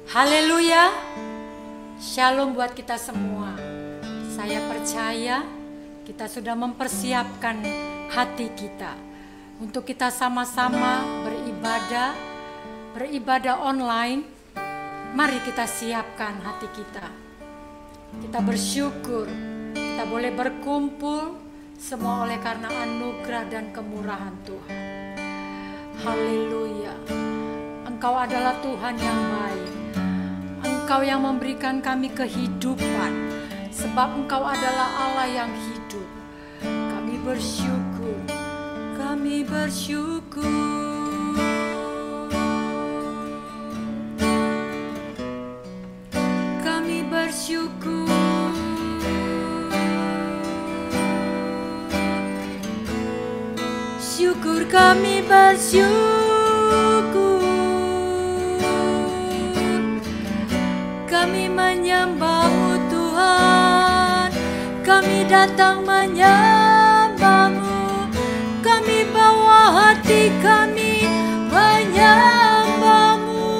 Haleluya. Shalom buat kita semua. Saya percaya kita sudah mempersiapkan hati kita untuk kita sama-sama beribadah online. Mari kita siapkan hati kita. Kita bersyukur kita boleh berkumpul semua oleh karena anugerah dan kemurahan Tuhan. Haleluya. Engkau adalah Tuhan yang baik. Engkau yang memberikan kami kehidupan, sebab Engkau adalah Allah yang hidup. Kami bersyukur, kami bersyukur. Kami bersyukur. Syukur kami bersyukur. Kami menyembah-Mu Tuhan, kami datang menyembah-Mu, kami bawa hati kami menyembah-Mu.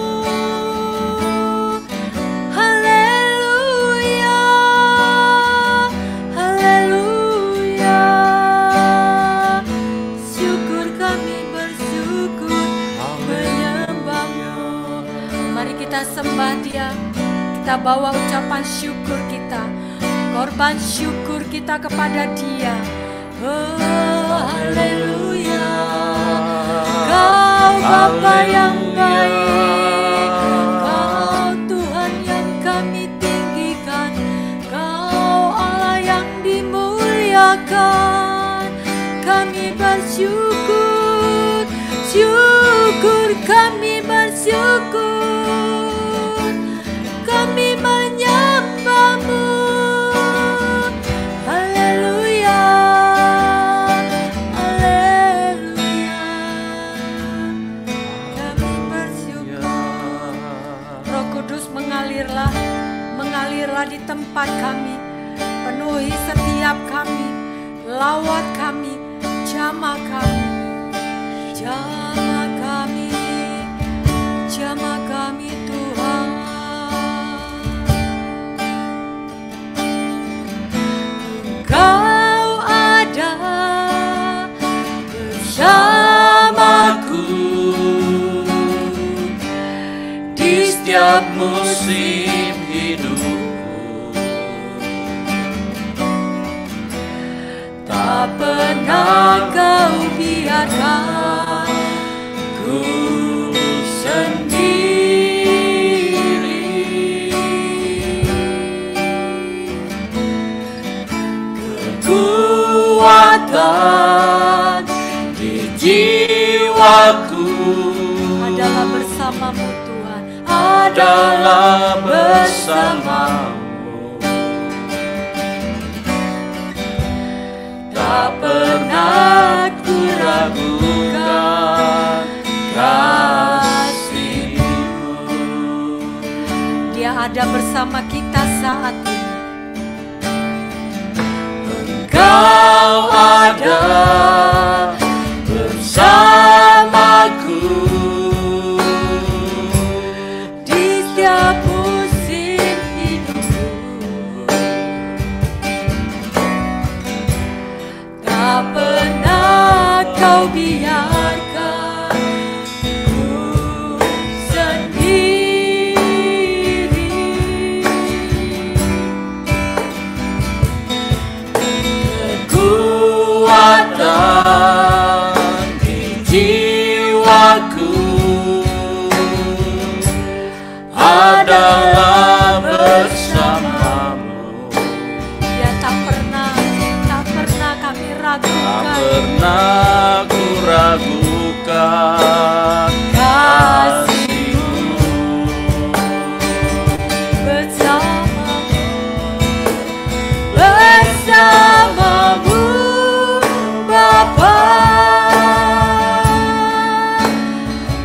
Haleluya, haleluya. Syukur kami bersyukur menyembah-Mu. Mari kita sembah Dia. Kita bawa ucapan syukur kita, korban syukur kita kepada Dia. Oh, haleluya. Kau Bapa yang baik, Kau Tuhan yang kami tinggikan, Kau Allah yang dimuliakan. Kami bersyukur, syukur kami bersyukur. Kami menyembah-Mu. Haleluya, haleluya. Kami bersyukur. Roh Kudus mengalirlah di tempat kami. Penuhi setiap kami, lawat kami, jamah kami. Jamah kami, jamah kami Tuhan. Kau ada bersamaku di setiap musim hidupku. Tak pernah Kau biarkan ku sendiri. Kekuatan di jiwaku adalah bersama-Mu Tuhan, adalah bersama-Mu. Tak pernah ku ragukan kasih-Mu. Dia ada bersama kita saat ini. Kau ada bersamaku di setiap musim hidupku. Tak pernah Kau biarkan ku sendiri. Kekuatan di jiwaku adalah bersama-Mu. Ya, tak pernah kami ragukan. Tak pernah ku ragukan kasih-Mu. Bersama-Mu, bersama-Mu Bapa,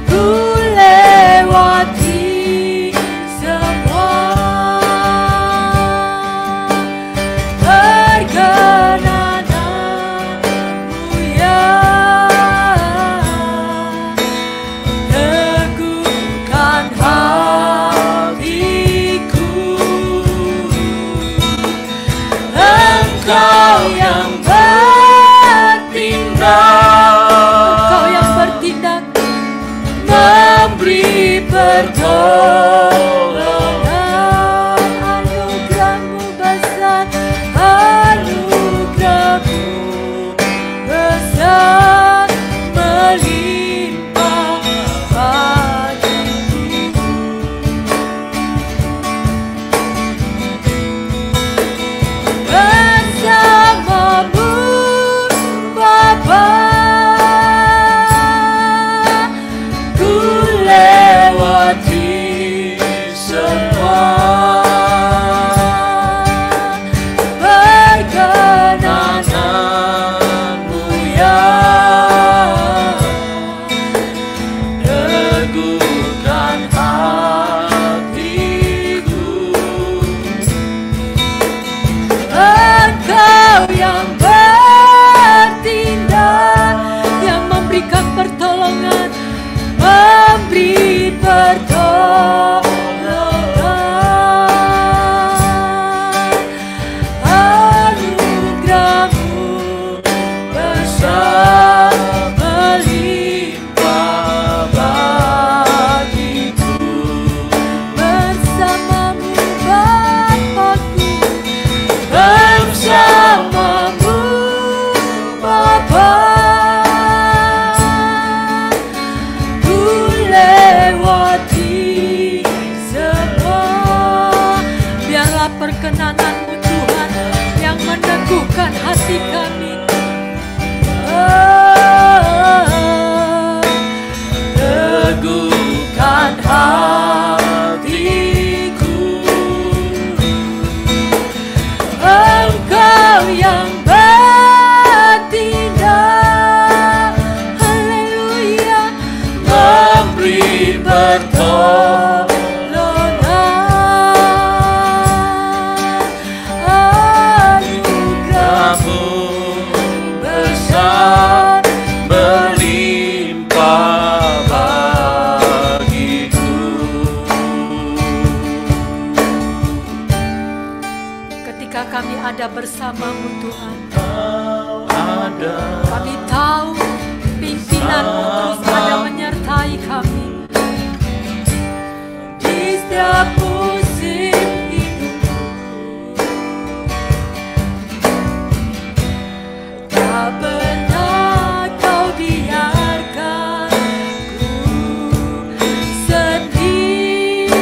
ku lewati semua teguhkan hatiku. Engkau yang bertindak, yang memberikan pertolongan, memberi pertolongan. Anugerah-Mu besar melimpah bagiku. Bersama-Mu Bapa-Ku, bersama-Mu Bapa, ku lewati semua. Biarlah perkenanan-Mu Tuhan yang meneguhkan hati kami. Teguhkan hatiku. Engkau yang bertindak, haleluya, Memberi pertolongan. anugerah-Mu besar melimpah bagiku. ketika kami ada bersama-Mu Tuhan, Kau ada kami tahu pimpinan-Mu terus ada menyertai kami di setiap musim hidupku. Tak pernah Kau biarkan ku sendiri.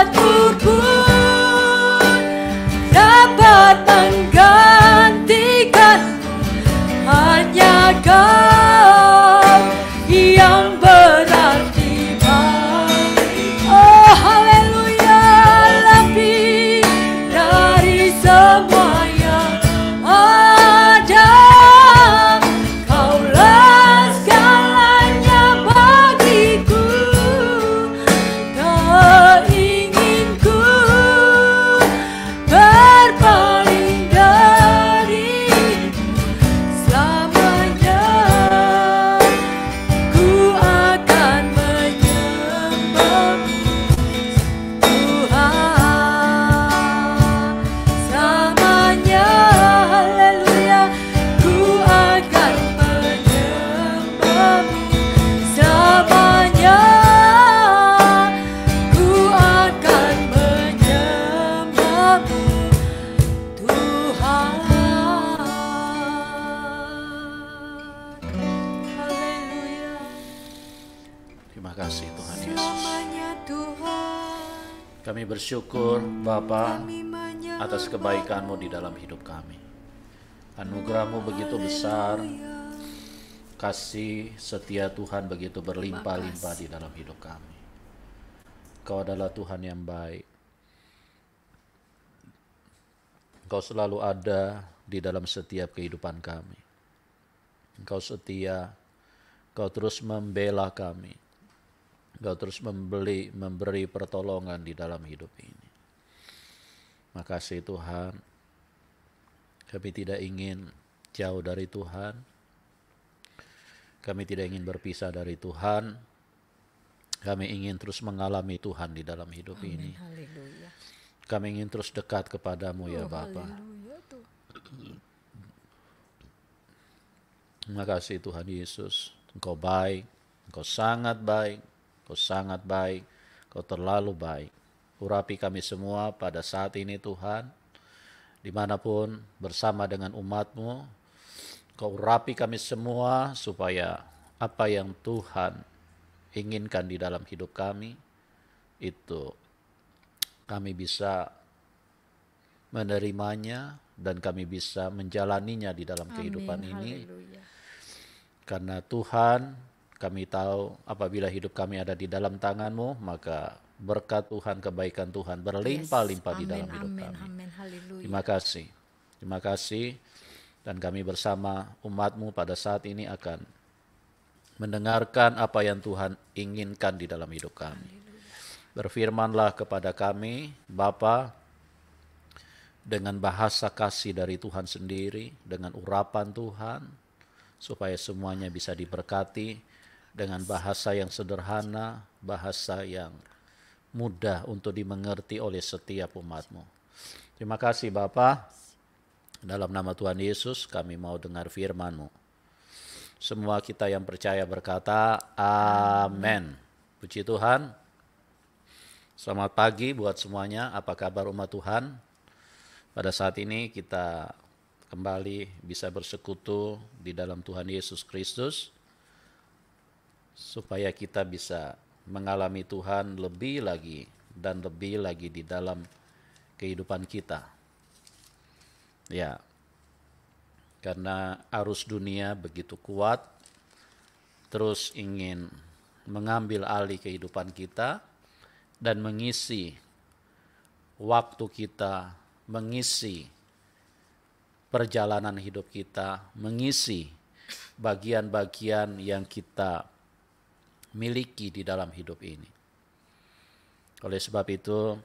satu pun dapat menggantikan, hanya Kau yang berarti bagi. Oh haleluya, lebih dari semua yang ada, Kaulah segalanya bagiku. Tak ingin ku berpaling darimu selamanya. Ku akan menyembahmu Tuhan selamanya. Haleluya, ku akan menyembahmu selamanya. Ku akan menyembahmu Tuhan. Haleluya. Terima kasih Tuhan Yesus. Selamanya Tuhan, Kami bersyukur Bapa kami menyembah. atas kebaikan-Mu di dalam hidup kami. Anugerah-Mu begitu besar, kasih setia Tuhan begitu berlimpah-limpah di dalam hidup kami. Kau adalah Tuhan yang baik. Engkau selalu ada di dalam setiap kehidupan kami. Engkau setia, Engkau terus membela kami. Engkau terus memberi pertolongan di dalam hidup ini. Makasih Tuhan. Kami tidak ingin jauh dari Tuhan. Kami tidak ingin berpisah dari Tuhan. Kami ingin terus mengalami Tuhan di dalam hidup ini. Haleluya. Kami ingin terus dekat kepadamu ya Bapa. Haleluya Tuhan. Terima kasih Tuhan Yesus. Engkau baik, Engkau sangat baik, Engkau sangat baik, Engkau terlalu baik. Urapi kami semua pada saat ini Tuhan, dimanapun bersama dengan umat-Mu, Engkau urapi kami semua supaya apa yang Tuhan inginkan di dalam hidup kami, itu kami bisa menerimanya dan kami bisa menjalaninya di dalam kehidupan ini. Haleluya. Karena Tuhan, kami tahu apabila hidup kami ada di dalam tangan-Mu, maka berkat Tuhan, kebaikan Tuhan berlimpah-limpah di dalam hidup kami. Amin. Haleluya. Terima kasih. Terima kasih. Dan kami bersama umat-Mu pada saat ini akan mendengarkan apa yang Tuhan inginkan di dalam hidup kami. Berfirmanlah kepada kami, Bapa, dengan bahasa kasih dari Tuhan sendiri, dengan urapan Tuhan, supaya semuanya bisa diberkati dengan bahasa yang sederhana, bahasa yang mudah untuk dimengerti oleh setiap umat-Mu. Terima kasih Bapa. Dalam nama Tuhan Yesus kami mau dengar firman-Mu. Semua kita yang percaya berkata, amin. Puji Tuhan. Selamat pagi buat semuanya. Apa kabar umat Tuhan? Pada saat ini kita kembali bisa bersekutu di dalam Tuhan Yesus Kristus, supaya kita bisa mengalami Tuhan lebih lagi dan lebih lagi di dalam kehidupan kita. Ya, karena arus dunia begitu kuat, terus ingin mengambil alih kehidupan kita dan mengisi waktu kita, mengisi perjalanan hidup kita, mengisi bagian-bagian yang kita miliki di dalam hidup ini. Oleh sebab itu,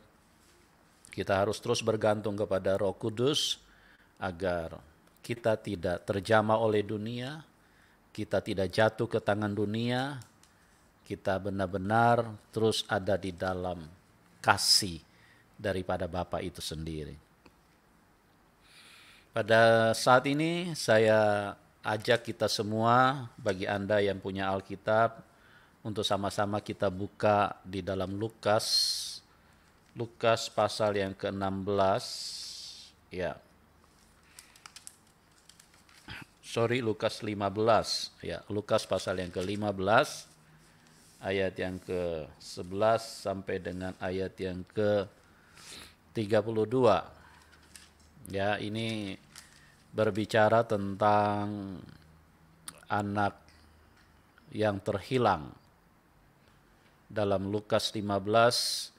kita harus terus bergantung kepada Roh Kudus agar kita tidak terjamah oleh dunia, kita tidak jatuh ke tangan dunia, kita benar-benar terus ada di dalam kasih daripada Bapa itu sendiri. Pada saat ini saya ajak kita semua, bagi Anda yang punya Alkitab, untuk sama-sama kita buka di dalam Lukas pasal yang ke-16. Ya. Lukas 15. Ya, Lukas pasal yang ke-15 ayat yang ke-11 sampai dengan ayat yang ke-32. Ya, ini berbicara tentang anak yang terhilang dalam Lukas 15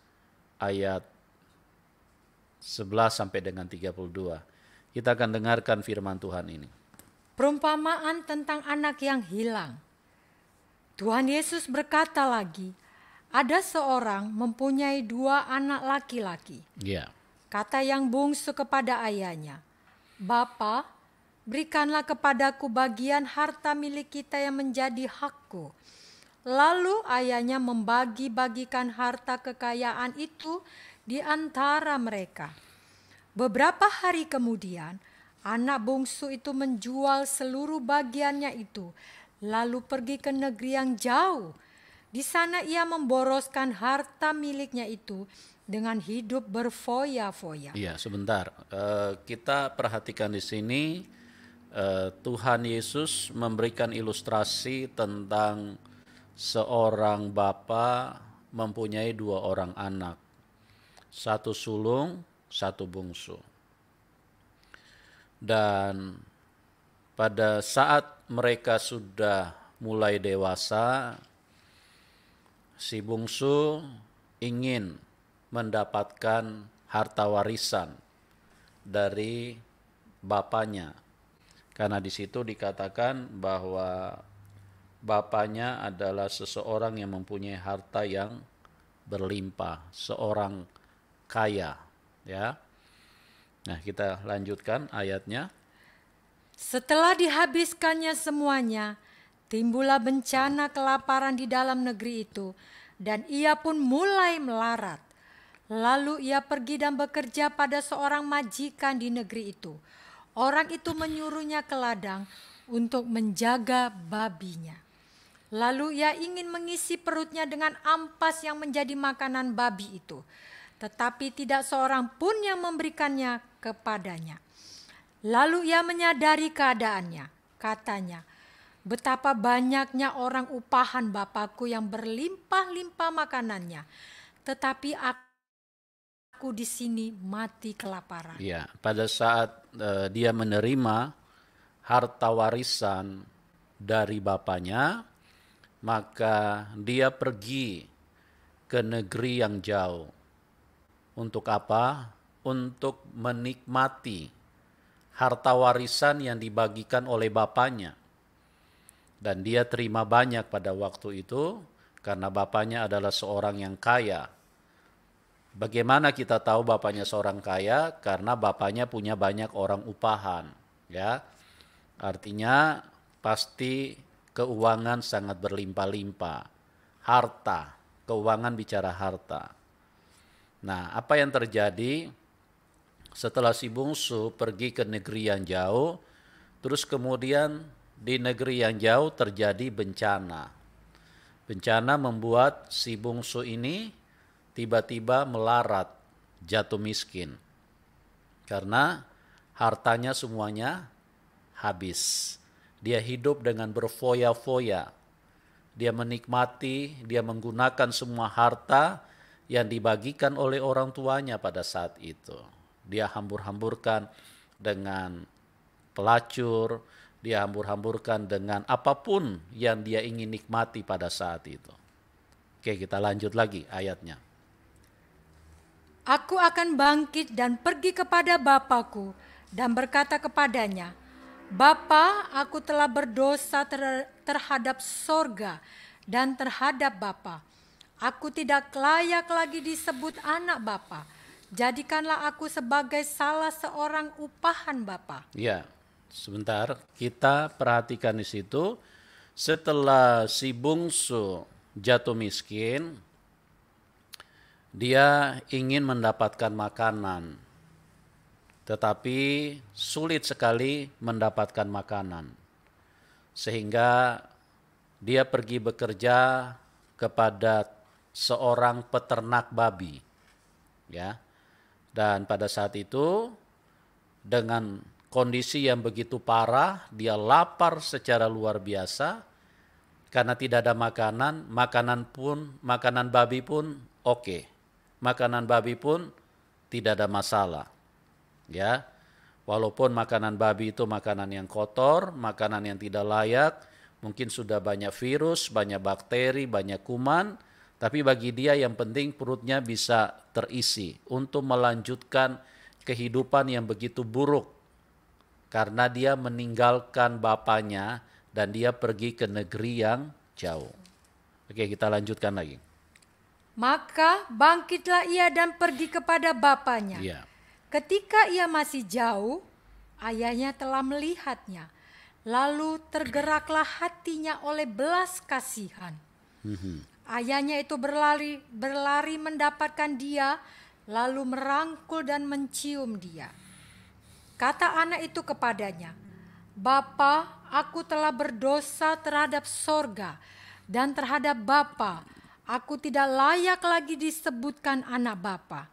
ayat 11 sampai dengan 32. Kita akan dengarkan firman Tuhan ini. Perumpamaan tentang anak yang hilang. Tuhan Yesus berkata lagi, ada seorang mempunyai 2 anak laki-laki. Ya. Kata yang bungsu kepada ayahnya, Bapa, berikanlah kepadaku bagian harta milik kita yang menjadi hakku. Lalu ayahnya membagi-bagikan harta kekayaan itu di antara mereka. Beberapa hari kemudian, anak bungsu itu menjual seluruh bagiannya itu, lalu pergi ke negeri yang jauh. Di sana ia memboroskan harta miliknya itu dengan hidup berfoya-foya. Iya, sebentar. Kita perhatikan di sini Tuhan Yesus memberikan ilustrasi tentang seorang bapa mempunyai 2 orang anak. 1 sulung, 1 bungsu. Dan pada saat mereka sudah mulai dewasa, si bungsu ingin mendapatkan harta warisan dari bapaknya. Karena di situ dikatakan bahwa bapaknya adalah seseorang yang mempunyai harta yang berlimpah, seorang kaya, ya. Nah, kita lanjutkan ayatnya. Setelah dihabiskannya semuanya, timbullah bencana kelaparan di dalam negeri itu, dan ia pun mulai melarat. Lalu ia pergi dan bekerja pada seorang majikan di negeri itu. Orang itu menyuruhnya ke ladang untuk menjaga babinya. Lalu ia ingin mengisi perutnya dengan ampas yang menjadi makanan babi itu. Tetapi tidak seorang pun yang memberikannya kepadanya. Lalu ia menyadari keadaannya. Katanya, betapa banyaknya orang upahan Bapakku yang berlimpah-limpah makanannya. Tetapi aku di sini mati kelaparan. Ya, pada saat dia menerima harta warisan dari bapaknya, maka dia pergi ke negeri yang jauh. Untuk apa? Untuk menikmati harta warisan yang dibagikan oleh bapaknya. Dan dia terima banyak pada waktu itu karena bapaknya adalah seorang yang kaya. Bagaimana kita tahu bapaknya seorang kaya? Karena bapaknya punya banyak orang upahan, ya. Artinya pasti keuangan sangat berlimpah-limpah. Harta, keuangan bicara harta. Nah, apa yang terjadi setelah si bungsu pergi ke negeri yang jauh, terus kemudian di negeri yang jauh terjadi bencana. Bencana membuat si bungsu ini tiba-tiba melarat, jatuh miskin. Karena hartanya semuanya habis. Dia hidup dengan berfoya-foya. Dia menikmati, dia menggunakan semua harta yang dibagikan oleh orang tuanya pada saat itu. Dia hambur-hamburkan dengan pelacur, dia hambur-hamburkan dengan apapun yang dia ingin nikmati pada saat itu. Oke, kita lanjut lagi ayatnya. Aku akan bangkit dan pergi kepada Bapakku dan berkata kepadanya, Bapa, aku telah berdosa terhadap sorga dan terhadap Bapa. Aku tidak layak lagi disebut anak Bapa. Jadikanlah aku sebagai salah seorang upahan Bapa. Ya, sebentar. Kita perhatikan di situ. Setelah si bungsu jatuh miskin, dia ingin mendapatkan makanan. Tetapi sulit sekali mendapatkan makanan. Sehingga dia pergi bekerja kepada seorang peternak babi, ya. Dan pada saat itu dengan kondisi yang begitu parah, dia lapar secara luar biasa, Karena tidak ada makanan, makanan babi pun oke. Makanan babi pun tidak ada masalah. Ya. Walaupun makanan babi itu makanan yang kotor, makanan yang tidak layak, mungkin sudah banyak virus, banyak bakteri, banyak kuman, tapi bagi dia yang penting perutnya bisa terisi untuk melanjutkan kehidupan yang begitu buruk. Karena dia meninggalkan bapaknya dan dia pergi ke negeri yang jauh. Oke, kita lanjutkan lagi. Maka bangkitlah ia dan pergi kepada bapaknya. Iya. Ketika ia masih jauh, ayahnya telah melihatnya. Lalu tergeraklah hatinya oleh belas kasihan. Ayahnya itu berlari mendapatkan dia, lalu merangkul dan mencium dia. Kata anak itu kepadanya, "Bapa, aku telah berdosa terhadap sorga dan terhadap Bapa. Aku tidak layak lagi disebutkan anak Bapa."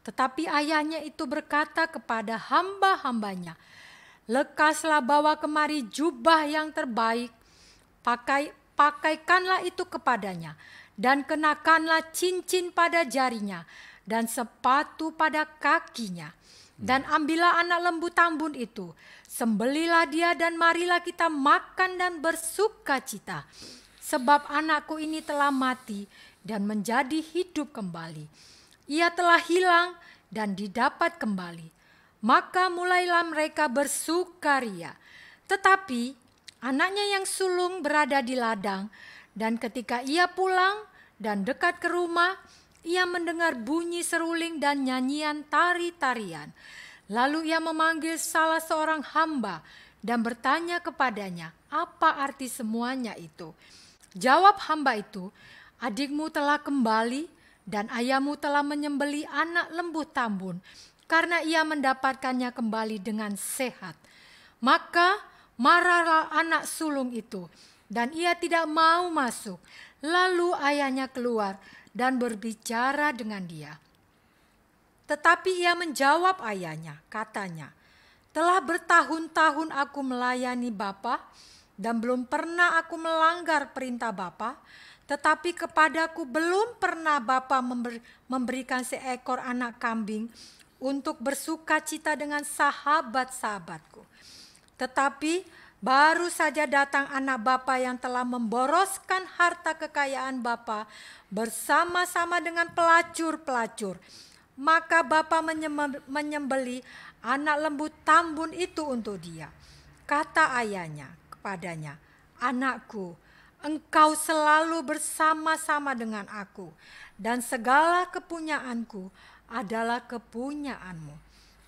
Tetapi ayahnya itu berkata kepada hamba-hambanya, "Lekaslah bawa kemari jubah yang terbaik, pakaikanlah itu kepadanya, dan kenakanlah cincin pada jarinya, dan sepatu pada kakinya. Dan ambillah anak lembu tambun itu, sembelilah dia dan marilah kita makan dan bersukacita. Sebab anakku ini telah mati dan menjadi hidup kembali. Ia telah hilang dan didapat kembali." Maka mulailah mereka bersukaria. Tetapi anaknya yang sulung berada di ladang, dan ketika ia pulang dan dekat ke rumah, ia mendengar bunyi seruling dan nyanyian tari-tarian. Lalu ia memanggil salah seorang hamba dan bertanya kepadanya, "Apa arti semuanya itu?" Jawab hamba itu, "Adikmu telah kembali dan ayahmu telah menyembeli anak lembu tambun, karena ia mendapatkannya kembali dengan sehat." Maka marahlah anak sulung itu, dan ia tidak mau masuk. Lalu ayahnya keluar dan berbicara dengan dia. Tetapi ia menjawab ayahnya, katanya, "Telah bertahun-tahun aku melayani Bapa, dan belum pernah aku melanggar perintah Bapa. Tetapi kepadaku belum pernah Bapa memberikan seekor anak kambing untuk bersukacita dengan sahabat-sahabatku. Tetapi baru saja datang anak Bapa yang telah memboroskan harta kekayaan Bapa bersama-sama dengan pelacur-pelacur. Maka Bapa menyembeli anak lembu tambun itu untuk dia." Kata ayahnya kepadanya, "Anakku, engkau selalu bersama-sama dengan aku, dan segala kepunyaanku adalah kepunyaanmu.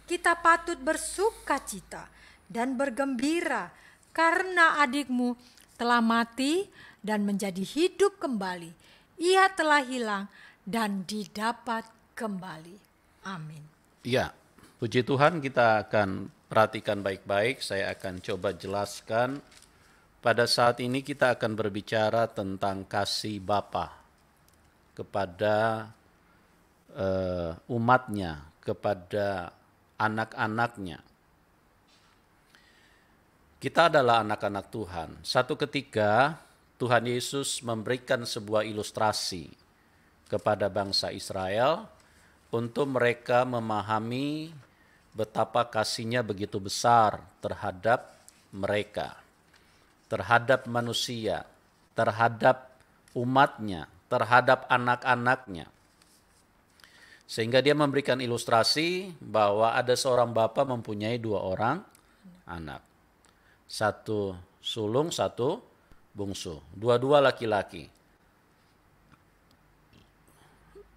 Kita patut bersukacita dan bergembira karena adikmu telah mati dan menjadi hidup kembali. Ia telah hilang dan didapat kembali." Amin. Ya, puji Tuhan, kita akan perhatikan baik-baik. Saya akan coba jelaskan. Pada saat ini kita akan berbicara tentang kasih Bapa kepada umatnya, kepada anak-anaknya. Kita adalah anak-anak Tuhan. Satu ketika Tuhan Yesus memberikan sebuah ilustrasi kepada bangsa Israel untuk mereka memahami betapa kasih-Nya begitu besar terhadap mereka, terhadap manusia, terhadap umatnya, terhadap anak-anaknya. Sehingga dia memberikan ilustrasi bahwa ada seorang bapa mempunyai 2 orang anak. 1 sulung, 1 bungsu. 2-2 laki-laki.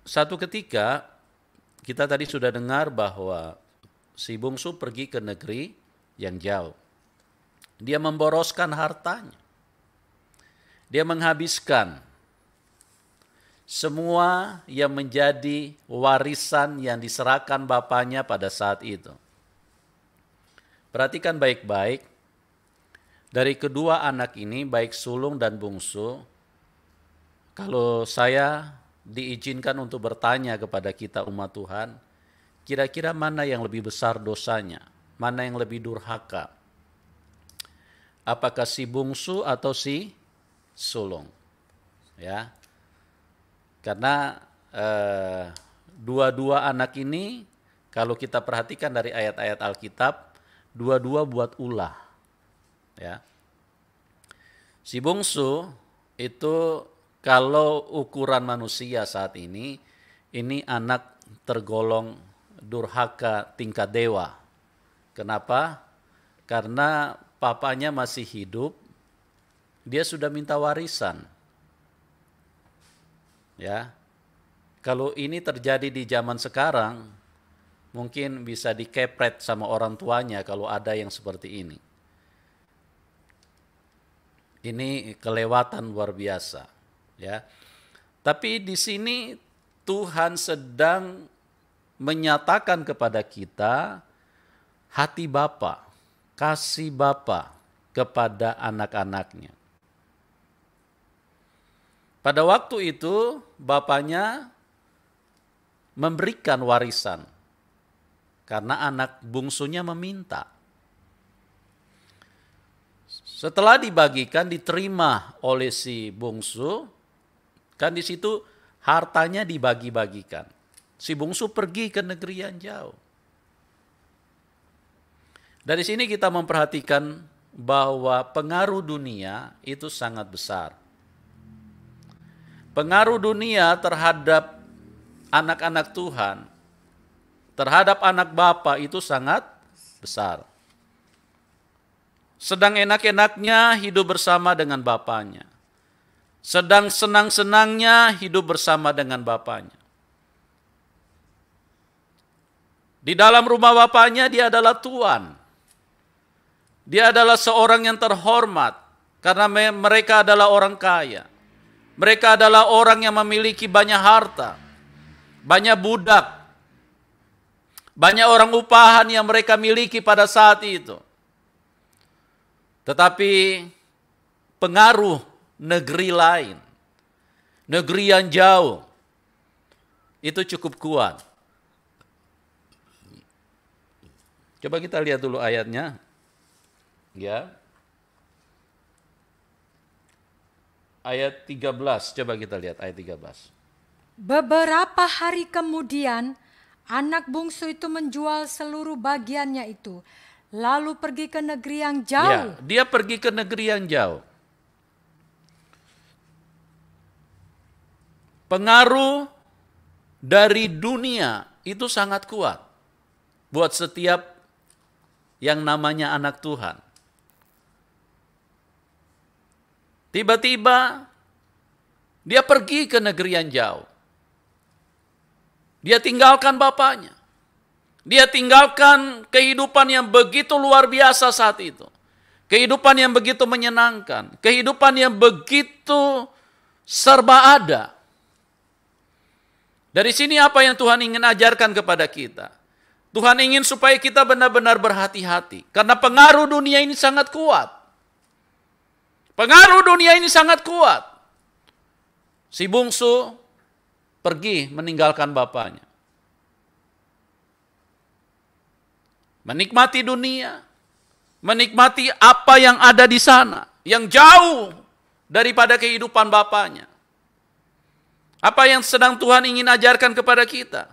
Satu ketika kita tadi sudah dengar bahwa si bungsu pergi ke negeri yang jauh. Dia memboroskan hartanya. Dia menghabiskan semua yang menjadi warisan yang diserahkan bapaknya pada saat itu. Perhatikan baik-baik, dari kedua anak ini, baik sulung dan bungsu, kalau saya diizinkan untuk bertanya kepada kita umat Tuhan, kira-kira mana yang lebih besar dosanya? Mana yang lebih durhaka? Apakah si bungsu atau si sulung. Ya. Karena dua-dua anak ini kalau kita perhatikan dari ayat-ayat Alkitab, dua-dua buat ulah. Ya. Si bungsu itu kalau ukuran manusia saat ini anak tergolong durhaka tingkat dewa. Kenapa? Karena papanya masih hidup, dia sudah minta warisan. Ya. Kalau ini terjadi di zaman sekarang, mungkin bisa dikepret sama orang tuanya kalau ada yang seperti ini. Ini kelewatan luar biasa, ya. Tapi di sini Tuhan sedang menyatakan kepada kita hati Bapa, kasih Bapa kepada anak-anaknya. Pada waktu itu bapaknya memberikan warisan karena anak bungsunya meminta. Setelah dibagikan, diterima oleh si bungsu, kan di situ hartanya dibagi-bagikan. Si bungsu pergi ke negeri yang jauh. Dari sini kita memperhatikan bahwa pengaruh dunia itu sangat besar. Pengaruh dunia terhadap anak-anak Tuhan, terhadap anak Bapa itu sangat besar. Sedang enak-enaknya hidup bersama dengan bapaknya. Sedang senang-senangnya hidup bersama dengan bapaknya. Di dalam rumah bapaknya dia adalah tuan. Dia adalah seorang yang terhormat karena mereka adalah orang kaya. Mereka adalah orang yang memiliki banyak harta, banyak budak, banyak orang upahan yang mereka miliki pada saat itu. Tetapi pengaruh negeri lain, negeri yang jauh, itu cukup kuat. Coba kita lihat dulu ayatnya. Ya. Ayat 13, coba kita lihat ayat 13. Beberapa hari kemudian, anak bungsu itu menjual seluruh bagiannya itu, lalu pergi ke negeri yang jauh. Ya, dia pergi ke negeri yang jauh. Pengaruh dari dunia itu sangat kuat buat setiap yang namanya anak Tuhan. Tiba-tiba dia pergi ke negeri yang jauh. Dia tinggalkan bapaknya. Dia tinggalkan kehidupan yang begitu luar biasa saat itu. Kehidupan yang begitu menyenangkan. Kehidupan yang begitu serba ada. Dari sini apa yang Tuhan ingin ajarkan kepada kita? Tuhan ingin supaya kita benar-benar berhati-hati. Karena pengaruh dunia ini sangat kuat. Pengaruh dunia ini sangat kuat. Si bungsu pergi meninggalkan bapaknya. Menikmati dunia, menikmati apa yang ada di sana, yang jauh daripada kehidupan bapaknya. Apa yang sedang Tuhan ingin ajarkan kepada kita?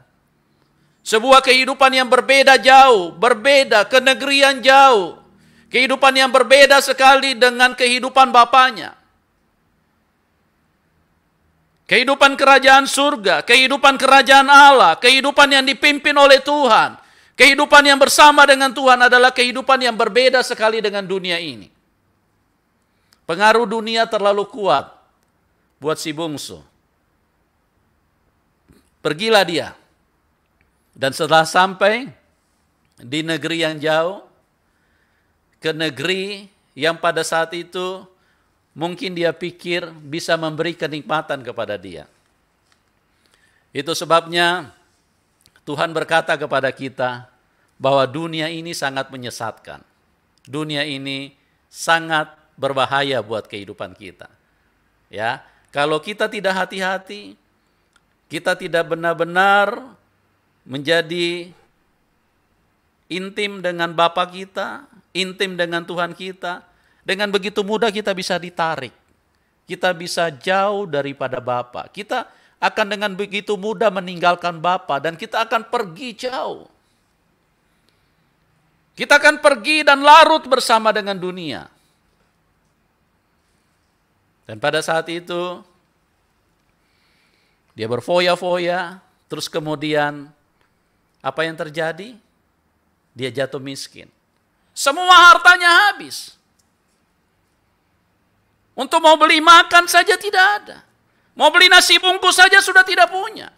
Sebuah kehidupan yang berbeda jauh, berbeda ke negeri yang jauh. Kehidupan yang berbeda sekali dengan kehidupan bapaknya. Kehidupan kerajaan surga, kehidupan kerajaan Allah, kehidupan yang dipimpin oleh Tuhan. Kehidupan yang bersama dengan Tuhan adalah kehidupan yang berbeda sekali dengan dunia ini. Pengaruh dunia terlalu kuat buat si bungsu. Pergilah dia. Dan setelah sampai di negeri yang jauh, ke negeri yang pada saat itu mungkin dia pikir bisa memberi kenikmatan kepada dia. Itu sebabnya Tuhan berkata kepada kita bahwa dunia ini sangat menyesatkan. Dunia ini sangat berbahaya buat kehidupan kita. Ya, kalau kita tidak hati-hati, kita tidak benar-benar menjadi intim dengan Bapa kita, intim dengan Tuhan kita, dengan begitu mudah kita bisa ditarik kita bisa jauh daripada Bapa. Kita akan dengan begitu mudah meninggalkan Bapa dan kita akan pergi jauh. Kita akan pergi dan larut bersama dengan dunia. Dan pada saat itu, dia berfoya-foya, terus kemudian apa yang terjadi? Dia jatuh miskin. Semua hartanya habis. Untuk mau beli makan saja tidak ada. Mau beli nasi bungkus saja sudah tidak punya.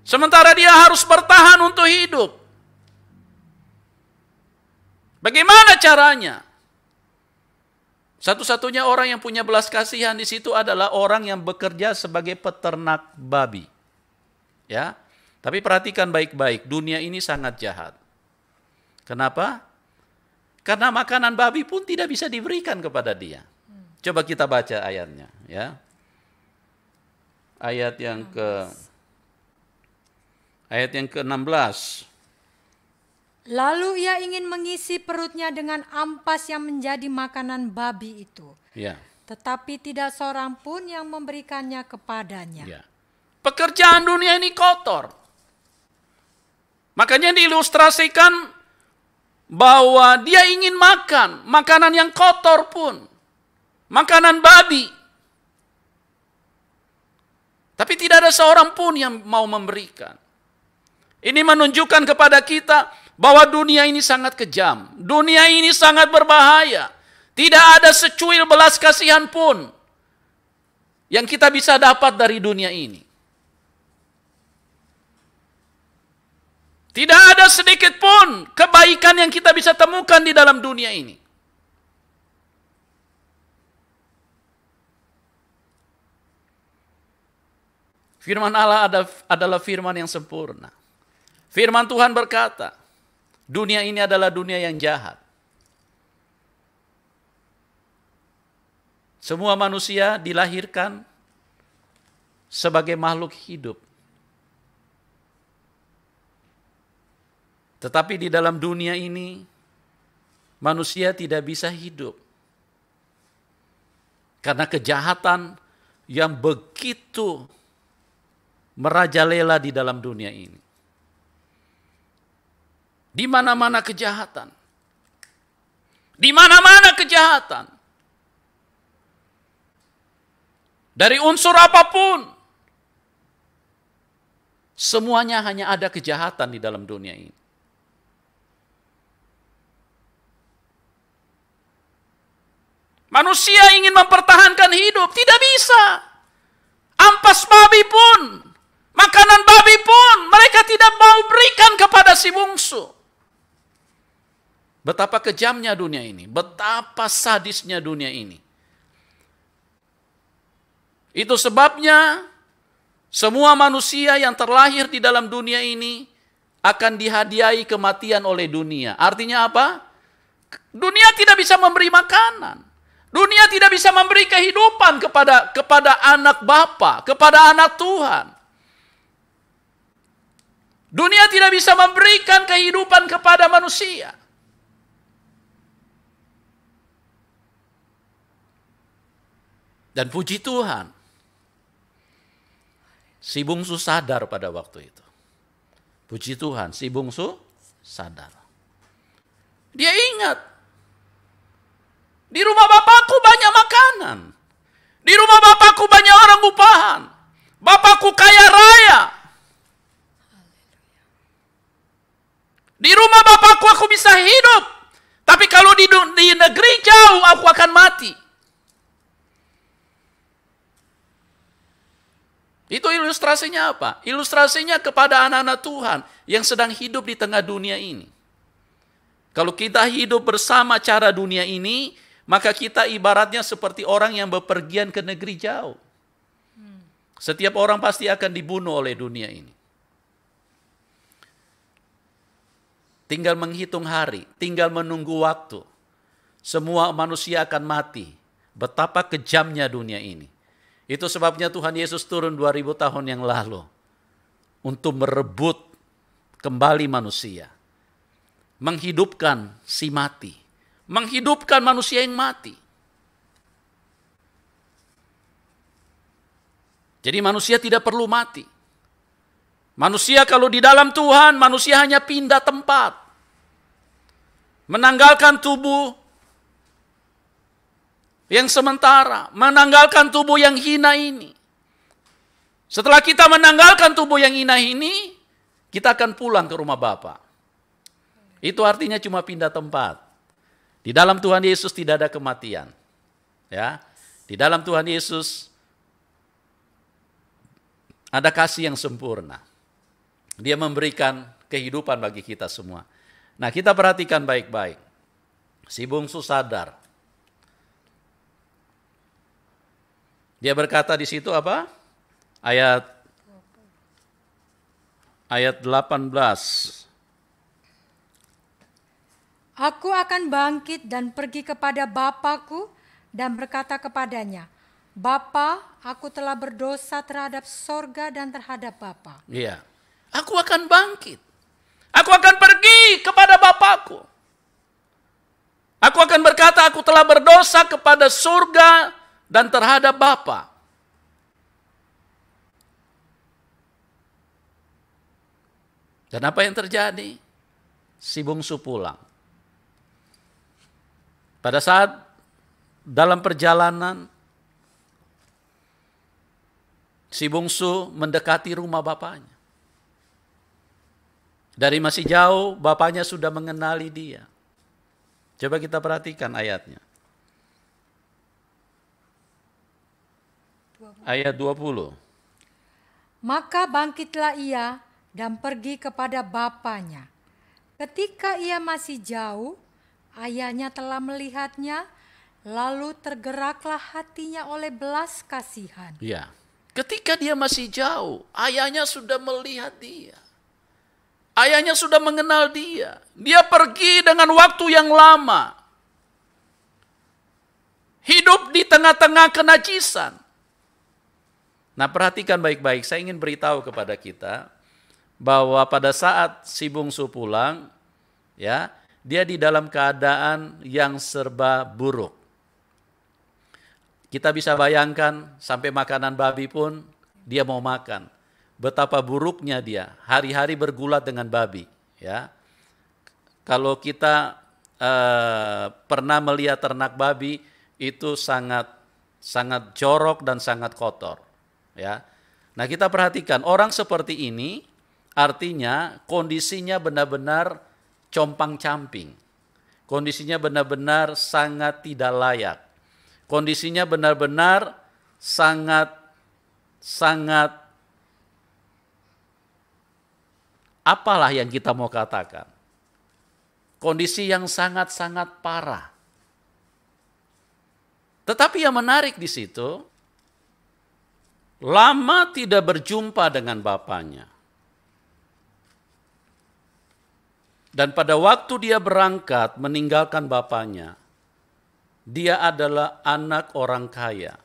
Sementara dia harus bertahan untuk hidup. Bagaimana caranya? Satu-satunya orang yang punya belas kasihan di situ adalah orang yang bekerja sebagai peternak babi. Ya, tapi perhatikan baik-baik, dunia ini sangat jahat. Kenapa? Karena makanan babi pun tidak bisa diberikan kepada dia. Coba kita baca ayatnya, ya. Ayat yang ke-16. Lalu ia ingin mengisi perutnya dengan ampas yang menjadi makanan babi itu. Ya. Tetapi tidak seorang pun yang memberikannya kepadanya. Ya. Pekerjaan dunia ini kotor. Makanya diilustrasikan bahwa dia ingin makan makanan yang kotor pun. Makanan babi. Tapi tidak ada seorang pun yang mau memberikan. Ini menunjukkan kepada kita bahwa dunia ini sangat kejam. Dunia ini sangat berbahaya. Tidak ada secuil belas kasihan pun yang kita bisa dapat dari dunia ini. Tidak ada sedikit pun kebaikan yang kita bisa temukan di dalam dunia ini. Firman Allah adalah firman yang sempurna. Firman Tuhan berkata, dunia ini adalah dunia yang jahat. Semua manusia dilahirkan sebagai makhluk hidup. Tetapi di dalam dunia ini, manusia tidak bisa hidup. Karena kejahatan yang begitu merajalela di dalam dunia ini. Di mana-mana kejahatan. Di mana-mana kejahatan. Dari unsur apapun. Semuanya hanya ada kejahatan di dalam dunia ini. Manusia ingin mempertahankan hidup, tidak bisa. Ampas babi pun, makanan babi pun, mereka tidak mau berikan kepada si bungsu. Betapa kejamnya dunia ini, betapa sadisnya dunia ini. Itu sebabnya semua manusia yang terlahir di dalam dunia ini akan dihadiahi kematian oleh dunia. Artinya apa? Dunia tidak bisa memberi makanan. Dunia tidak bisa memberi kehidupan kepada anak Bapa, kepada anak Tuhan. Dunia tidak bisa memberikan kehidupan kepada manusia. Dan puji Tuhan, si bungsu sadar pada waktu itu. Puji Tuhan, si bungsu sadar. Dia ingat, di rumah bapakku banyak makanan. Di rumah bapakku banyak orang upahan. Bapakku kaya raya. Di rumah bapakku aku bisa hidup. Tapi kalau di negeri jauh aku akan mati. Itu ilustrasinya apa? Ilustrasinya kepada anak-anak Tuhan yang sedang hidup di tengah dunia ini. Kalau kita hidup bersama cara dunia ini, maka kita ibaratnya seperti orang yang bepergian ke negeri jauh. Setiap orang pasti akan dibunuh oleh dunia ini. Tinggal menghitung hari, tinggal menunggu waktu. Semua manusia akan mati. Betapa kejamnya dunia ini. Itu sebabnya Tuhan Yesus turun 2000 tahun yang lalu untuk merebut kembali manusia. Menghidupkan si mati. Menghidupkan manusia yang mati. Jadi manusia tidak perlu mati. Manusia kalau di dalam Tuhan, manusia hanya pindah tempat. Menanggalkan tubuh yang sementara, menanggalkan tubuh yang hina ini. Setelah kita menanggalkan tubuh yang hina ini, kita akan pulang ke rumah Bapa. Itu artinya cuma pindah tempat. Di dalam Tuhan Yesus tidak ada kematian. Ya, di dalam Tuhan Yesus ada kasih yang sempurna. Dia memberikan kehidupan bagi kita semua. Nah, kita perhatikan baik-baik. Si bungsu sadar. Dia berkata di situ apa? Ayat 18. Aku akan bangkit dan pergi kepada Bapakku dan berkata kepadanya, Bapa, aku telah berdosa terhadap sorga dan terhadap Bapa. Iya. Aku akan bangkit. Aku akan pergi kepada Bapakku. Aku akan berkata, aku telah berdosa kepada surga dan terhadap Bapa. Dan apa yang terjadi? Si bungsu pulang. Pada saat dalam perjalanan, si bungsu mendekati rumah bapaknya. Dari masih jauh, bapaknya sudah mengenali dia. Coba kita perhatikan ayatnya. Ayat 20. Maka bangkitlah ia dan pergi kepada bapaknya. Ketika ia masih jauh, ayahnya telah melihatnya, lalu tergeraklah hatinya oleh belas kasihan. Ya, ketika dia masih jauh, ayahnya sudah melihat dia. Ayahnya sudah mengenal dia. Dia pergi dengan waktu yang lama. Hidup di tengah-tengah kenajisan. Nah, perhatikan baik-baik. Saya ingin beritahu kepada kita bahwa pada saat si bungsu pulang, ya, dia di dalam keadaan yang serba buruk. Kita bisa bayangkan sampai makanan babi pun dia mau makan. Betapa buruknya dia, hari-hari bergulat dengan babi. Ya, kalau kita pernah melihat ternak babi, itu sangat jorok dan sangat kotor. Ya, nah kita perhatikan orang seperti ini, artinya kondisinya benar-benar compang-camping, kondisinya benar-benar sangat tidak layak, kondisinya benar-benar sangat apalah yang kita mau katakan. Kondisi yang sangat-sangat parah. Tetapi yang menarik di situ, lama tidak berjumpa dengan bapaknya. Dan pada waktu dia berangkat meninggalkan bapaknya, dia adalah anak orang kaya.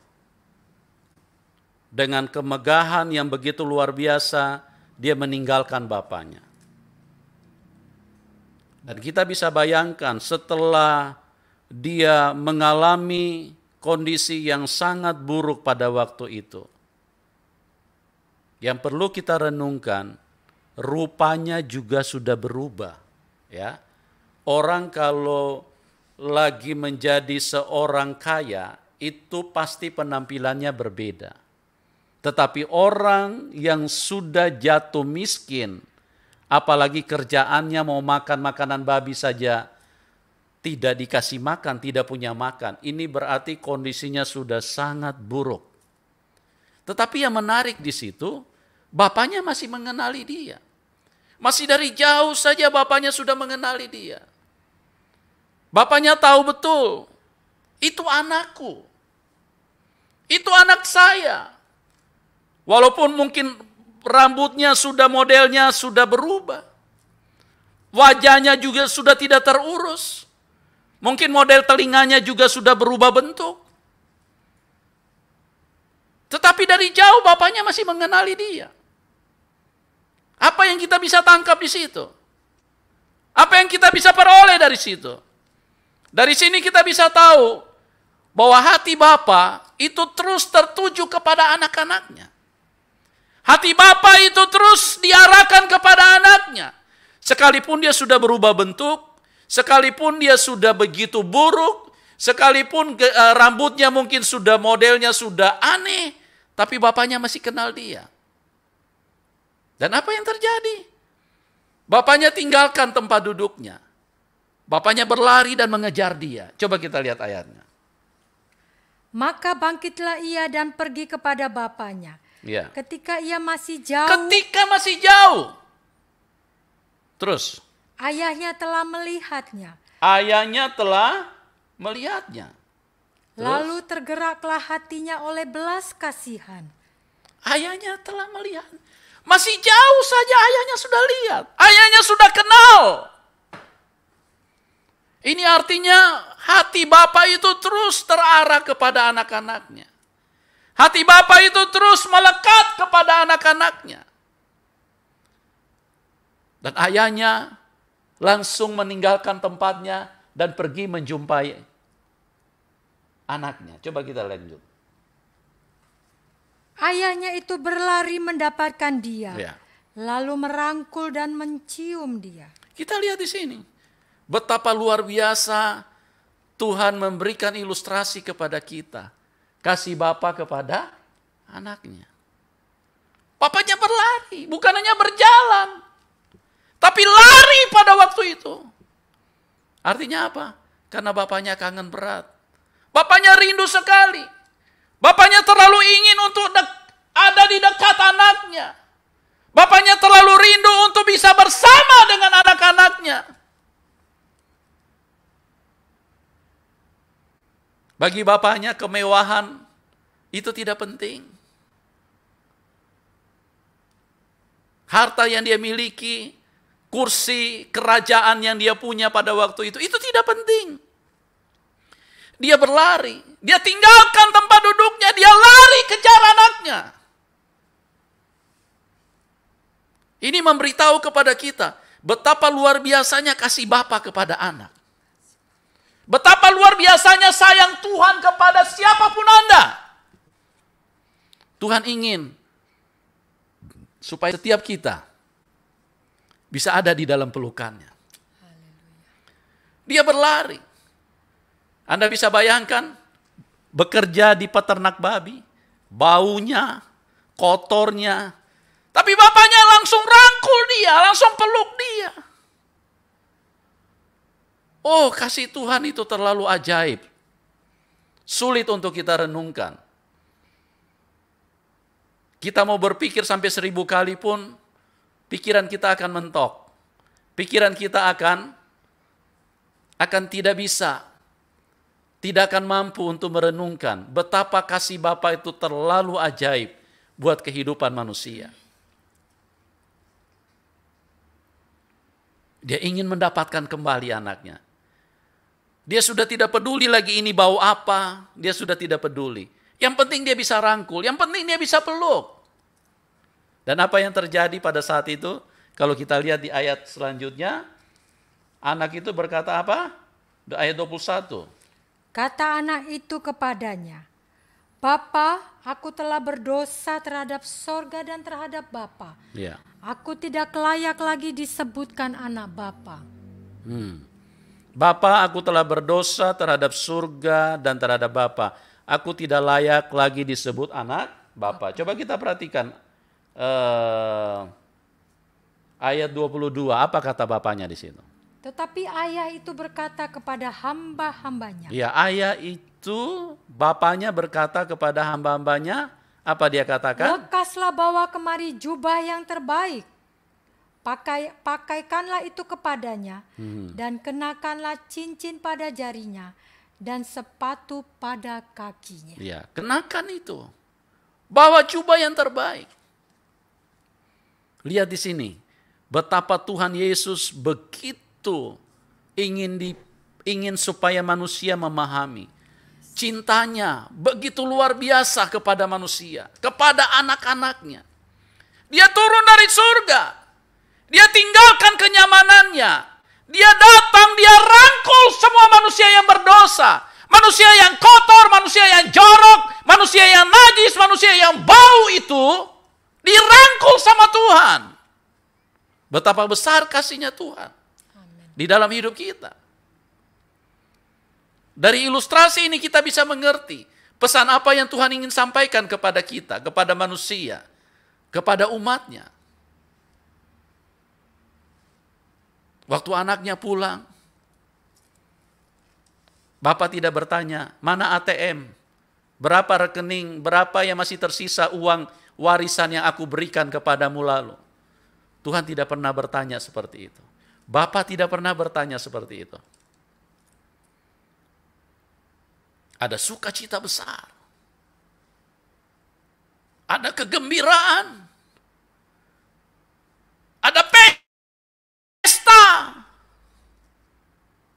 Dengan kemegahan yang begitu luar biasa, dia meninggalkan bapaknya. Dan kita bisa bayangkan setelah dia mengalami kondisi yang sangat buruk pada waktu itu. Yang perlu kita renungkan, rupanya juga sudah berubah. Ya, orang kalau lagi menjadi seorang kaya, itu pasti penampilannya berbeda. Tetapi orang yang sudah jatuh miskin, apalagi kerjaannya mau makan makanan babi saja, tidak dikasih makan, tidak punya makan. Ini berarti kondisinya sudah sangat buruk. Tetapi yang menarik di situ, bapaknya masih mengenali dia. Masih dari jauh saja bapaknya sudah mengenali dia. Bapaknya tahu betul, itu anakku. Itu anak saya. Walaupun mungkin rambutnya sudah modelnya sudah berubah. Wajahnya juga sudah tidak terurus. Mungkin model telinganya juga sudah berubah bentuk. Tetapi dari jauh bapaknya masih mengenali dia. Apa yang kita bisa tangkap di situ? Apa yang kita bisa peroleh dari situ? Dari sini kita bisa tahu bahwa hati Bapa itu terus tertuju kepada anak-anaknya. Hati bapa itu terus diarahkan kepada anaknya. Sekalipun dia sudah berubah bentuk, sekalipun dia sudah begitu buruk, sekalipun rambutnya mungkin sudah modelnya sudah aneh, tapi bapaknya masih kenal dia. Dan apa yang terjadi? Bapaknya tinggalkan tempat duduknya. Bapaknya berlari dan mengejar dia. Coba kita lihat ayatnya. Maka bangkitlah ia dan pergi kepada bapaknya. Ya. Ketika ia masih jauh. Ketika masih jauh. Terus. Ayahnya telah melihatnya. Ayahnya telah melihatnya. Terus? Lalu tergeraklah hatinya oleh belas kasihan. Ayahnya telah melihat. Masih jauh saja ayahnya sudah lihat. Ayahnya sudah kenal. Ini artinya hati bapak itu terus terarah kepada anak-anaknya. Hati bapak itu terus melekat kepada anak-anaknya. Dan ayahnya langsung meninggalkan tempatnya dan pergi menjumpai anaknya. Coba kita lanjut. Ayahnya itu berlari mendapatkan dia. Ya. Lalu merangkul dan mencium dia. Kita lihat di sini. Betapa luar biasa Tuhan memberikan ilustrasi kepada kita. Kasih bapa kepada anaknya. Bapaknya berlari, bukan hanya berjalan. Tapi lari pada waktu itu. Artinya apa? Karena bapaknya kangen berat. Bapaknya rindu sekali. Bapaknya terlalu ingin untuk ada di dekat anaknya. Bapaknya terlalu rindu untuk bisa bersama dengan anak-anaknya. Bagi bapaknya kemewahan itu tidak penting. Harta yang dia miliki, kursi kerajaan yang dia punya pada waktu itu tidak penting. Dia berlari, dia tinggalkan tempat duduknya, dia lari kejar anaknya. Ini memberitahu kepada kita betapa luar biasanya kasih bapa kepada anak. Betapa luar biasanya sayang Tuhan kepada siapapun Anda. Tuhan ingin supaya setiap kita bisa ada di dalam pelukannya. Dia berlari. Anda bisa bayangkan bekerja di peternak babi, baunya, kotornya. Tapi bapaknya langsung rangkul dia, langsung peluk dia. Oh, kasih Tuhan itu terlalu ajaib. Sulit untuk kita renungkan. Kita mau berpikir sampai 1000 kali pun, pikiran kita akan mentok. Pikiran kita akan tidak bisa, tidak akan mampu untuk merenungkan betapa kasih Bapa itu terlalu ajaib buat kehidupan manusia. Dia ingin mendapatkan kembali anaknya. Dia sudah tidak peduli lagi ini bau apa, dia sudah tidak peduli. Yang penting dia bisa rangkul, yang penting dia bisa peluk. Dan apa yang terjadi pada saat itu? Kalau kita lihat di ayat selanjutnya, anak itu berkata apa? Ayat 21. Kata anak itu kepadanya, Bapa, aku telah berdosa terhadap sorga dan terhadap Bapa. Ya. Aku tidak layak lagi disebutkan anak Bapa. Bapa, aku telah berdosa terhadap surga dan terhadap Bapa. Aku tidak layak lagi disebut anak Bapa. Coba kita perhatikan ayat 22. Apa kata bapaknya di situ? Tetapi ayah itu berkata kepada hamba-hambanya. Ya, ayah itu bapaknya berkata kepada hamba-hambanya. Apa dia katakan? Lekaslah bawa kemari jubah yang terbaik. Pakaikanlah itu kepadanya dan kenakanlah cincin pada jarinya dan sepatu pada kakinya. Ya, kenakan itu. Bawa jubah yang terbaik. Lihat di sini, betapa Tuhan Yesus begitu ingin supaya manusia memahami. Cintanya begitu luar biasa kepada manusia, kepada anak-anaknya. Dia turun dari surga. Dia tinggalkan kenyamanannya. Dia datang, dia rangkul semua manusia yang berdosa. Manusia yang kotor, manusia yang jorok, manusia yang najis, manusia yang bau itu. Dirangkul sama Tuhan. Betapa besar kasihnya Tuhan di dalam hidup kita. Dari ilustrasi ini kita bisa mengerti pesan apa yang Tuhan ingin sampaikan kepada kita, kepada manusia, kepada umatnya. Waktu anaknya pulang, Bapak tidak bertanya, mana ATM, berapa rekening, berapa yang masih tersisa uang warisan yang aku berikan kepadamu lalu. Tuhan tidak pernah bertanya seperti itu. Bapak tidak pernah bertanya seperti itu. Ada sukacita besar. Ada kegembiraan. Ada pesta.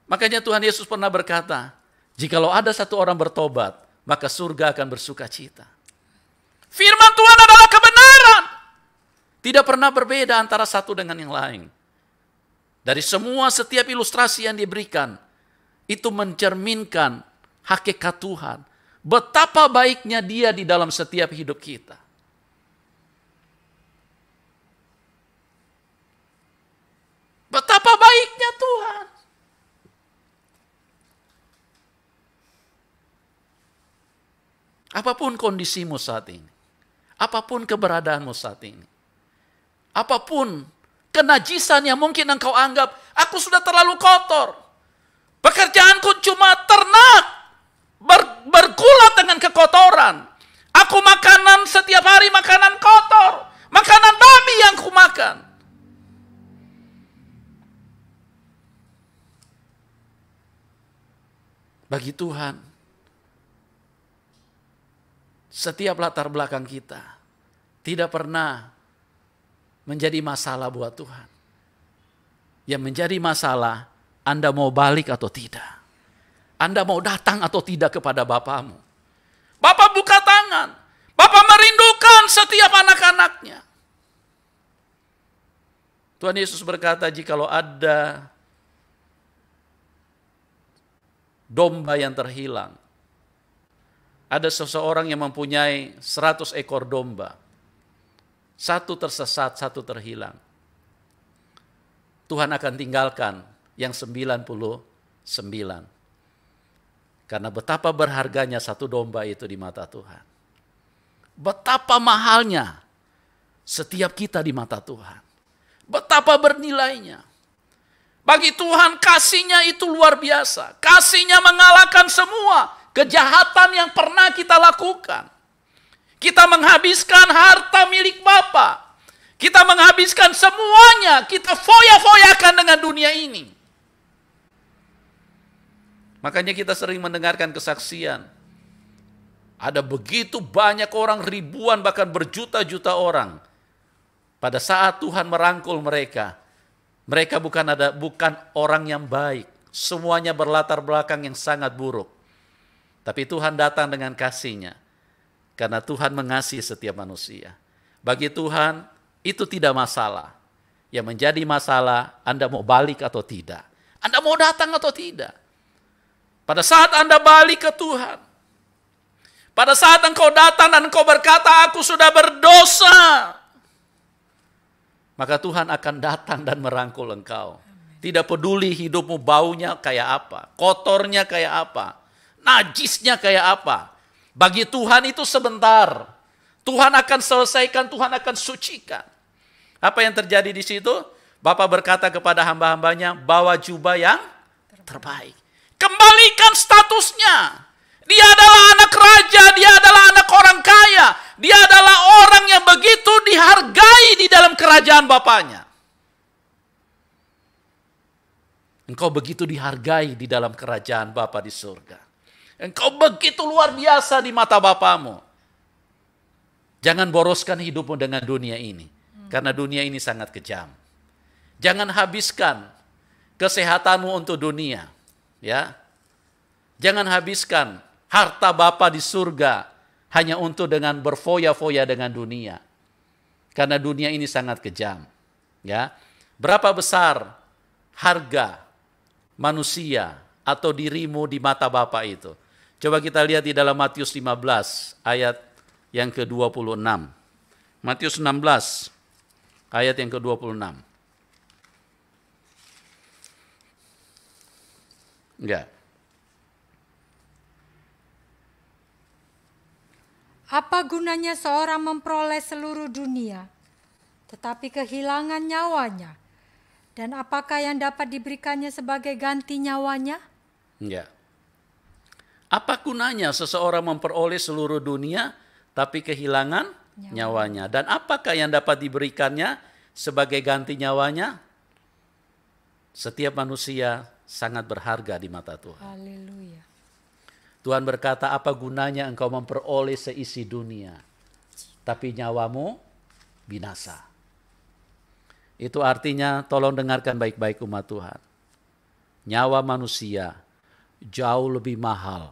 Makanya Tuhan Yesus pernah berkata, jikalau ada satu orang bertobat, maka surga akan bersukacita. Firman Tuhan adalah kebenaran. Tidak pernah berbeda antara satu dengan yang lain. Dari semua setiap ilustrasi yang diberikan, itu mencerminkan hakikat Tuhan. Betapa baiknya Dia di dalam setiap hidup kita. Betapa baiknya Tuhan. Apapun kondisimu saat ini, apapun keberadaanmu saat ini, apapun kenajisan yang mungkin engkau anggap, aku sudah terlalu kotor, pekerjaanku cuma ternak, bergulat dengan kekotoran, aku makanan setiap hari makanan kotor, makanan babi yang ku makan. Bagi Tuhan, setiap latar belakang kita tidak pernah menjadi masalah buat Tuhan. Yang menjadi masalah, Anda mau balik atau tidak. Anda mau datang atau tidak kepada Bapamu. Bapak buka tangan. Bapak merindukan setiap anak-anaknya. Tuhan Yesus berkata, jikalau ada domba yang terhilang, ada seseorang yang mempunyai 100 ekor domba. Satu tersesat, satu terhilang. Tuhan akan tinggalkan yang 99. Karena betapa berharganya satu domba itu di mata Tuhan. Betapa mahalnya setiap kita di mata Tuhan. Betapa bernilainya. Bagi Tuhan kasihnya itu luar biasa. Kasihnya mengalahkan semua kejahatan yang pernah kita lakukan. Kita menghabiskan harta milik Bapa. Kita menghabiskan semuanya. Kita foya-foyakan dengan dunia ini. Makanya kita sering mendengarkan kesaksian. Ada begitu banyak orang, ribuan bahkan berjuta-juta orang. Pada saat Tuhan merangkul mereka, mereka bukan orang yang baik. Semuanya berlatar belakang yang sangat buruk. Tapi Tuhan datang dengan kasih-Nya. Karena Tuhan mengasihi setiap manusia. Bagi Tuhan, itu tidak masalah. Yang menjadi masalah, Anda mau balik atau tidak. Anda mau datang atau tidak. Pada saat Anda balik ke Tuhan, pada saat engkau datang dan engkau berkata, aku sudah berdosa, maka Tuhan akan datang dan merangkul engkau. Tidak peduli hidupmu baunya kayak apa, kotornya kayak apa, najisnya kayak apa. Bagi Tuhan itu sebentar. Tuhan akan selesaikan, Tuhan akan sucikan. Apa yang terjadi di situ? Bapa berkata kepada hamba-hambanya, bawa jubah yang terbaik. Kembalikan statusnya. Dia adalah anak raja, dia adalah anak orang kaya. Dia adalah orang yang begitu dihargai di dalam kerajaan Bapaknya. Engkau begitu dihargai di dalam kerajaan Bapa di surga. Engkau begitu luar biasa di mata Bapamu. Jangan boroskan hidupmu dengan dunia ini. Karena dunia ini sangat kejam. Jangan habiskan kesehatanmu untuk dunia. Ya, jangan habiskan harta Bapa di surga hanya untuk dengan berfoya-foya dengan dunia. Karena dunia ini sangat kejam. Ya, berapa besar harga manusia atau dirimu di mata Bapa itu? Coba kita lihat di dalam Matius 15 ayat yang ke-26. Matius 16 ayat yang ke-26. Enggak. Apa gunanya seorang memperoleh seluruh dunia, tetapi kehilangan nyawanya? Dan apakah yang dapat diberikannya sebagai ganti nyawanya? Enggak. Apa gunanya seseorang memperoleh seluruh dunia, tapi kehilangan nyawanya? Dan apakah yang dapat diberikannya sebagai ganti nyawanya? Setiap manusia sangat berharga di mata Tuhan. Haleluya. Tuhan berkata, apa gunanya engkau memperoleh seisi dunia, tapi nyawamu binasa. Itu artinya, tolong dengarkan baik-baik umat Tuhan. Nyawa manusia jauh lebih mahal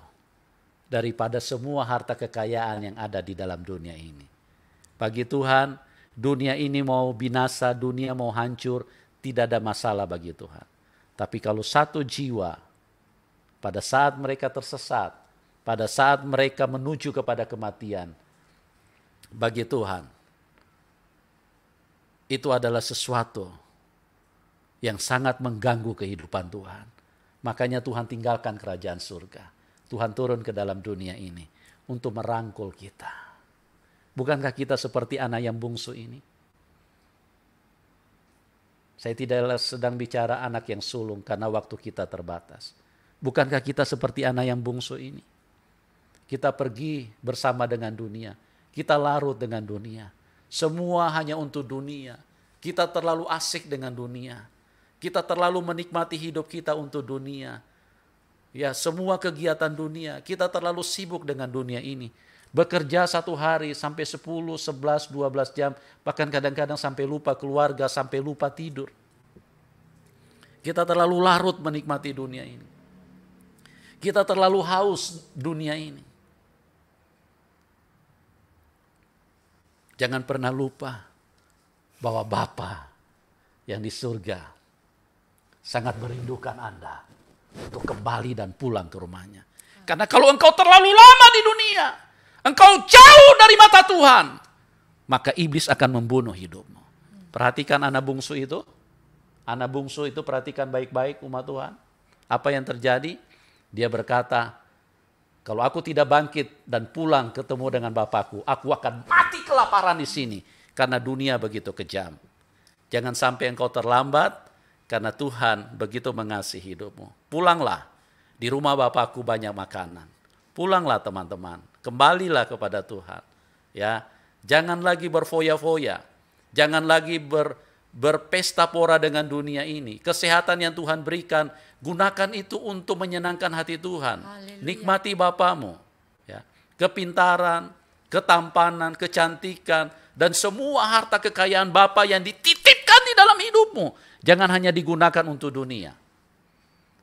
daripada semua harta kekayaan yang ada di dalam dunia ini. Bagi Tuhan, dunia ini mau binasa, dunia mau hancur, tidak ada masalah bagi Tuhan. Tapi kalau satu jiwa, pada saat mereka tersesat, pada saat mereka menuju kepada kematian, bagi Tuhan, itu adalah sesuatu yang sangat mengganggu kehidupan Tuhan. Makanya Tuhan tinggalkan kerajaan surga. Tuhan turun ke dalam dunia ini untuk merangkul kita. Bukankah kita seperti anak yang bungsu ini? Saya tidak sedang bicara anak yang sulung karena waktu kita terbatas. Bukankah kita seperti anak yang bungsu ini? Kita pergi bersama dengan dunia. Kita larut dengan dunia. Semua hanya untuk dunia. Kita terlalu asik dengan dunia. Kita terlalu menikmati hidup kita untuk dunia. Ya, semua kegiatan dunia. Kita terlalu sibuk dengan dunia ini. Bekerja satu hari sampai 10, 11, 12 jam. Bahkan kadang-kadang sampai lupa keluarga, sampai lupa tidur. Kita terlalu larut menikmati dunia ini. Kita terlalu haus dunia ini. Jangan pernah lupa bahwa Bapa yang di surga sangat merindukan Anda untuk kembali dan pulang ke rumahnya. Karena kalau engkau terlalu lama di dunia, engkau jauh dari mata Tuhan, maka iblis akan membunuh hidupmu. Perhatikan anak bungsu itu. Anak bungsu itu perhatikan baik-baik umat Tuhan. Apa yang terjadi? Dia berkata, kalau aku tidak bangkit dan pulang ketemu dengan Bapakku, aku akan mati kelaparan di sini. Karena dunia begitu kejam. Jangan sampai engkau terlambat, karena Tuhan begitu mengasihi hidupmu. Pulanglah, di rumah Bapakku banyak makanan. Pulanglah teman-teman, kembalilah kepada Tuhan. Ya, jangan lagi berfoya-foya, jangan lagi berpesta pora dengan dunia ini. Kesehatan yang Tuhan berikan, gunakan itu untuk menyenangkan hati Tuhan. Haleluya. Nikmati Bapamu. Ya. Kepintaran, ketampanan, kecantikan, dan semua harta kekayaan Bapa yang dititipkan di dalam hidupmu. Jangan hanya digunakan untuk dunia.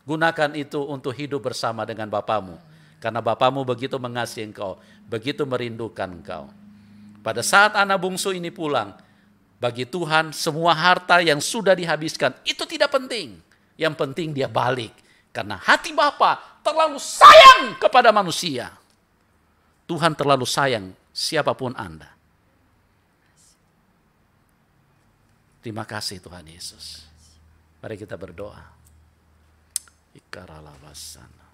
Gunakan itu untuk hidup bersama dengan Bapamu. Karena Bapamu begitu mengasihi engkau, begitu merindukan engkau. Pada saat anak bungsu ini pulang, bagi Tuhan semua harta yang sudah dihabiskan itu tidak penting. Yang penting dia balik. Karena hati Bapa terlalu sayang kepada manusia. Tuhan terlalu sayang siapapun Anda. Terima kasih Tuhan Yesus. Mari kita berdoa. Ikaralabasana.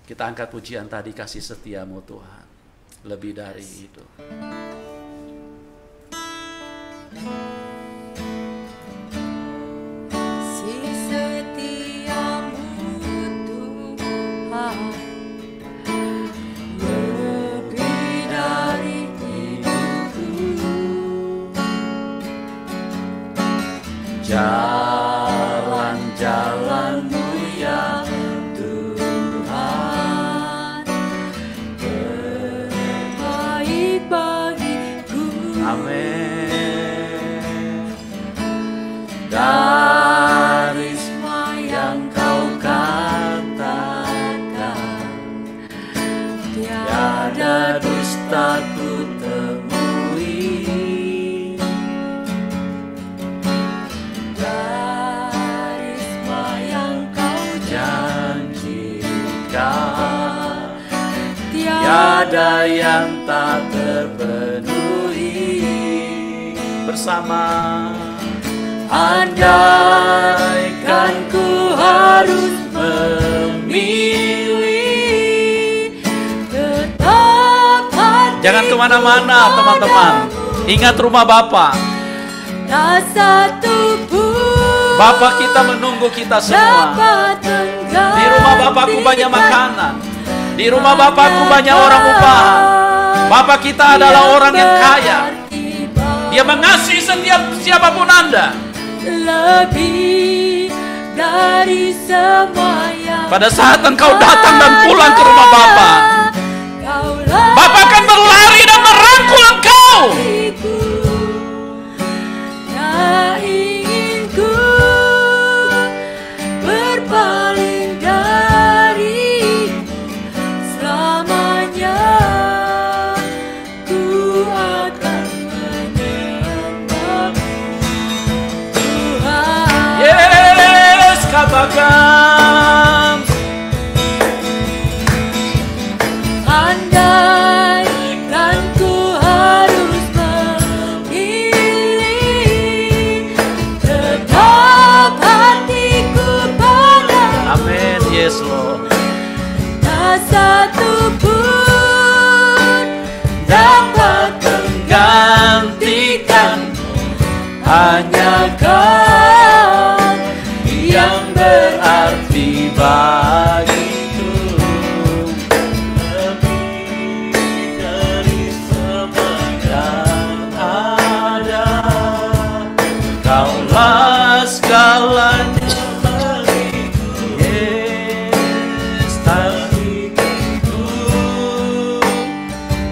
Kita angkat pujian tadi, kasih setiamu Tuhan. Lebih dari itu. Jalan-jalanmu ya Tuhan, terbaik bagiku. Amin. Dari semua yang kau katakan, tiada dusta ku temui. Dari semua ada yang tak terpenuhi. Bersama andaikan ku harus memilih, tetap hati. Jangan kemana-mana teman-teman. Ingat rumah Bapa. Tak satu pun Bapa kita menunggu kita semua. Di rumah Bapakku banyak makanan. Di rumah Bapakku banyak orang upahan. Bapa kita adalah orang yang kaya. Dia mengasihi setiap siapapun Anda. Lebih dari semua yang Pada saat engkau datang dan pulang ke rumah Bapa, Bapa akan berlari dan merangkul engkau. Tak ingin ku berpaling darimu selamanya. Ku akan menyembahmu Tuhan. Yes, katakan. Andaikan ku harus memilih, tetap hatiku padamu. Amin, yes Lord. Tak satu pun dapat menggantikanmu, hanya Kau yang berarti bagiku. Lebih dari semua yang ada, Kaulah segalanya bagiku. Yes, hatiku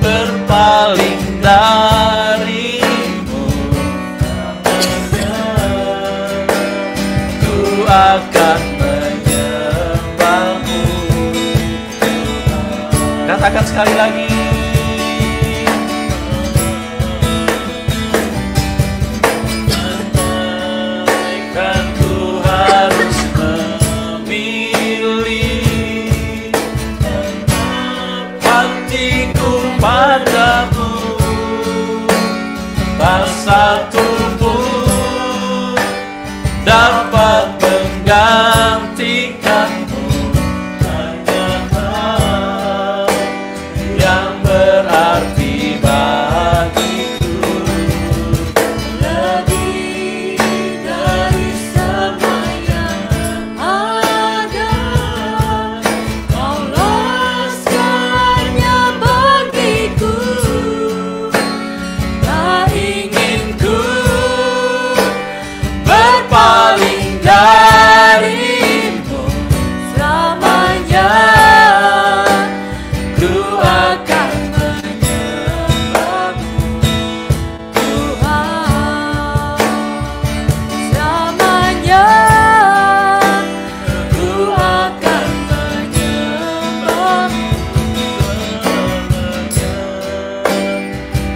berpaling darimu. Ku akan menyembahmu. Katakan sekali lagi. Andaikan ku harus memilih, hatiku padamu, tak satu pun dapat menggantikanmu, hanya Kau yang berarti bagiku. Lebih dari semua yang ada, Kaulah segalanya bagiku. Tak ingin ku berpaling darimu selamanya. Ku akan menyembahmu Tuhan selamanya. Ku akan menyembahmu,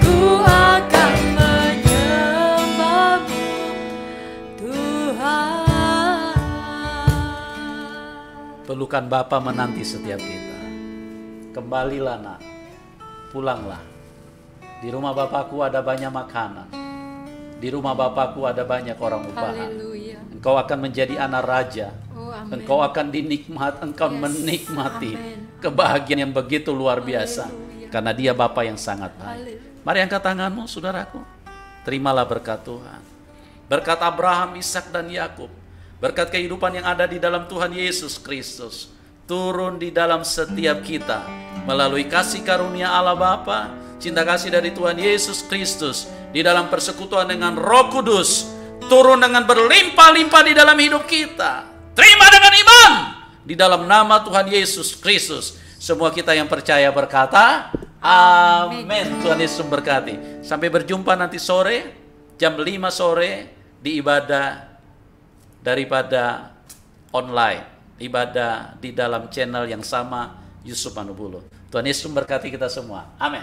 ku akan menyembahmu Tuhan. Pelukan Bapa menanti setiap kita. Kembalilah nak, pulanglah. Di rumah Bapakku ada banyak makanan. Di rumah Bapakku ada banyak orang upahan. Haleluya. Engkau akan menjadi anak raja. Oh, amin. Engkau akan engkau Yes. menikmati Amin. kebahagiaan yang begitu luar biasa. Haleluya. Karena Dia Bapa yang sangat baik. Haleluya. Mari angkat tanganmu, saudaraku. Terimalah berkat Tuhan. Berkat Abraham, Ishak dan Yakub. Berkat kehidupan yang ada di dalam Tuhan Yesus Kristus turun di dalam setiap kita melalui kasih karunia Allah Bapa, cinta kasih dari Tuhan Yesus Kristus di dalam persekutuan dengan Roh Kudus turun dengan berlimpah-limpah di dalam hidup kita. Terima dengan iman di dalam nama Tuhan Yesus Kristus. Semua kita yang percaya berkata amin. Tuhan Yesus memberkati. Sampai berjumpa nanti sore jam 5 sore di ibadah daripada online, ibadah di dalam channel yang sama Yusuf Manubulo. Tuhan Yesus memberkati kita semua. Amin.